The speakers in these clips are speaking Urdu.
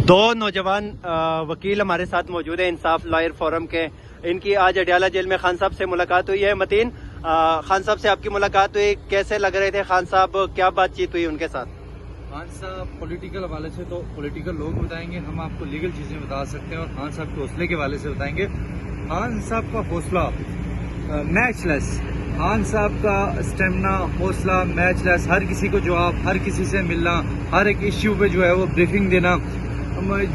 دو نوجوان وکیل ہمارے ساتھ موجود ہیں انصاف لائر فورم کے. ان کی آج اڈیالہ جیل میں خان صاحب سے ملاقات ہوئی ہے. متین، خان صاحب سے آپ کی ملاقات ہوئی، کیسے لگ رہے تھے خان صاحب؟ کیا بات چیت ہوئی ان کے ساتھ؟ خان صاحب پولیٹیکل حوالے سے تو پولیٹیکل لوگ بتائیں گے، ہم آپ کو لیگل چیزیں بتا سکتے ہیں، اور خان صاحب کے حوصلے کے حوالے سے بتائیں گے. خان صاحب کا حوصلہ میچ لیس، خان صاحب کا اسٹیمنا، حوصلہ میچ لیس. ہر کسی کو جواب، ہر کسی سے ملنا، ہر ایک ایشو پہ جو ہے وہ بریفنگ دینا.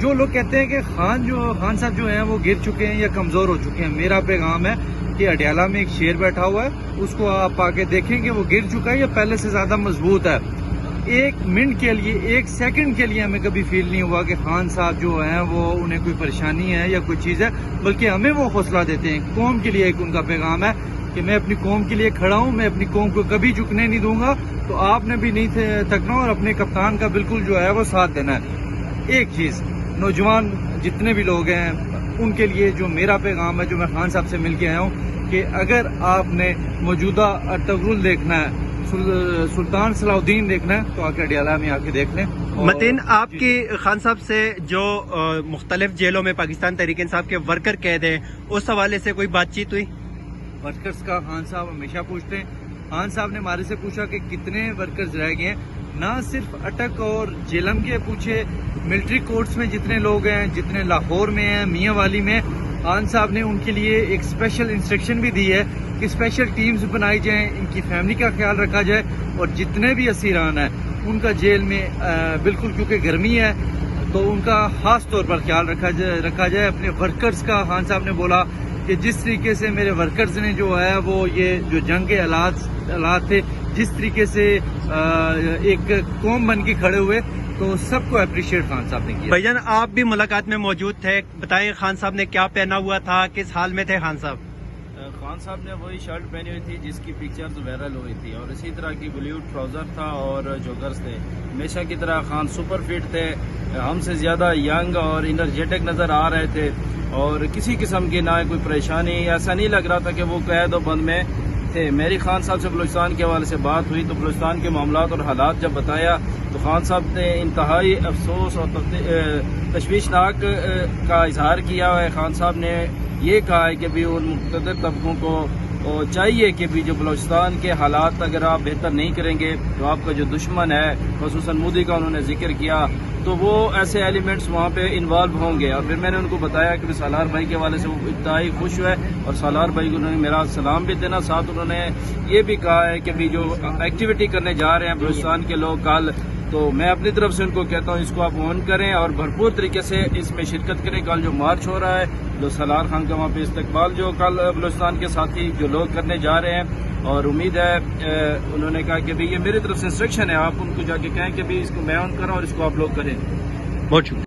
جو لوگ کہتے ہیں کہ خان صاحب جو ہیں وہ گر چکے ہیں یا کمزور ہو چکے ہیں، میرا پیغام ہے کہ اڈیالہ میں ایک شیر بیٹھا ہوا ہے، اس کو آپ آ کے دیکھیں کہ وہ گر چکا ہے یا پہلے سے زیادہ مضبوط ہے. ایک منٹ کے لیے، ایک سیکنڈ کے لیے ہمیں کبھی فیل نہیں ہوا کہ خان صاحب جو ہیں وہ انہیں کوئی پریشانی ہے یا کوئی چیز ہے، بلکہ ہمیں وہ حوصلہ دیتے ہیں. قوم کے لیے ایک ان کا پیغام ہے کہ میں اپنی قوم کے لیے کھڑا ہوں، میں اپنی قوم کو کبھی جھکنے نہیں دوں گا، تو آپ نے بھی نہیں تھکنا اور اپنے کپتان کا بالکل جو ہے وہ ساتھ دینا ہے. ایک چیز نوجوان جتنے بھی لوگ ہیں ان کے لیے جو میرا پیغام ہے، جو میں خان صاحب سے مل کے آیا ہوں، کہ اگر آپ نے موجودہ ارطغرل دیکھنا ہے، سلطان صلاح الدین دیکھنا ہے، تو آ کے اڈیالہ میں آ کے دیکھ لیں. متین، آپ کی خان صاحب سے جو مختلف جیلوں میں پاکستان تحریک انصاف کے ورکر قید ہیں، اس حوالے سے کوئی بات چیت ہوئی؟ ورکرز کا خان صاحب ہمیشہ پوچھتے ہیں. خان صاحب نے ہمارے سے پوچھا کہ کتنے ورکرز رہ گئے ہیں. نہ صرف اٹک اور جیلم کے پوچھے، ملٹری کورٹس میں جتنے لوگ ہیں، جتنے لاہور میں ہیں، میاں والی میں، خان صاحب نے ان کے لیے ایک اسپیشل انسٹرکشن بھی دی ہے کہ اسپیشل ٹیمز بنائی جائیں، ان کی فیملی کا خیال رکھا جائے، اور جتنے بھی اسیران ہیں ان کا جیل میں بالکل، کیونکہ گرمی ہے تو ان کا خاص طور پر خیال رکھا جائے. اپنے ورکرز کا خان صاحب نے بولا کہ جس طریقے سے میرے ورکرز نے جو ہے وہ یہ جو جنگ کے حالات تھے، جس طریقے سے ایک قوم بن کے کھڑے ہوئے، تو سب کو اپریشیٹ خان صاحب نے کیا. بھائی جان، آپ بھی ملاقات میں موجود تھے، بتائیں خان صاحب نے کیا پہنا ہوا تھا، کس حال میں تھے خان صاحب؟ خان صاحب نے وہی شرٹ پہنی ہوئی تھی جس کی پکچرز وائرل ہوئی تھی، اور اسی طرح کی بلیو ٹراؤزر تھا اور جوگرز تھے. ہمیشہ کی طرح خان سپر فٹ تھے، ہم سے زیادہ ینگ اور انرجیٹک نظر آ رہے تھے، اور کسی قسم کی نہ کوئی پریشانی، ایسا نہیں لگ رہا تھا کہ وہ قید و بند میں تھے. میری خان صاحب سے بلوچستان کے حوالے سے بات ہوئی تو بلوچستان کے معاملات اور حالات جب بتایا تو خان صاحب نے انتہائی افسوس اور تشویشناک کا اظہار کیا ہے. خان صاحب نے یہ کہا ہے کہ بھی ان مقتدر طبقوں کو چاہیے کہ بھی جو بلوچستان کے حالات اگر آپ بہتر نہیں کریں گے تو آپ کا جو دشمن ہے، خصوصاً مودی کا انہوں نے ذکر کیا، تو وہ ایسے ایلیمنٹس وہاں پہ انوالو ہوں گے. اور پھر میں نے ان کو بتایا کہ سالار بھائی کے حوالے سے وہ انتہائی خوش ہوئے، اور سالار بھائی کو انہوں نے میرا سلام بھی دینا. ساتھ انہوں نے یہ بھی کہا ہے کہ بھی جو ایکٹیویٹی کرنے جا رہے ہیں بلوچستان کے لوگ کل، تو میں اپنی طرف سے ان کو کہتا ہوں اس کو آپ آن کریں اور بھرپور طریقے سے اس میں شرکت کریں. کل جو مارچ ہو رہا ہے، جو سالار خان کا وہاں پہ استقبال جو کل بلوچستان کے ساتھی جو لوگ کرنے جا رہے ہیں، اور امید ہے انہوں نے کہا کہ بھی یہ میری طرف سے انسٹرکشن ہے، آپ ان کو جا کے کہیں کہ بھی اس کو میں آن کروں اور اس کو آپ لوگ کریں. بہت شکریہ.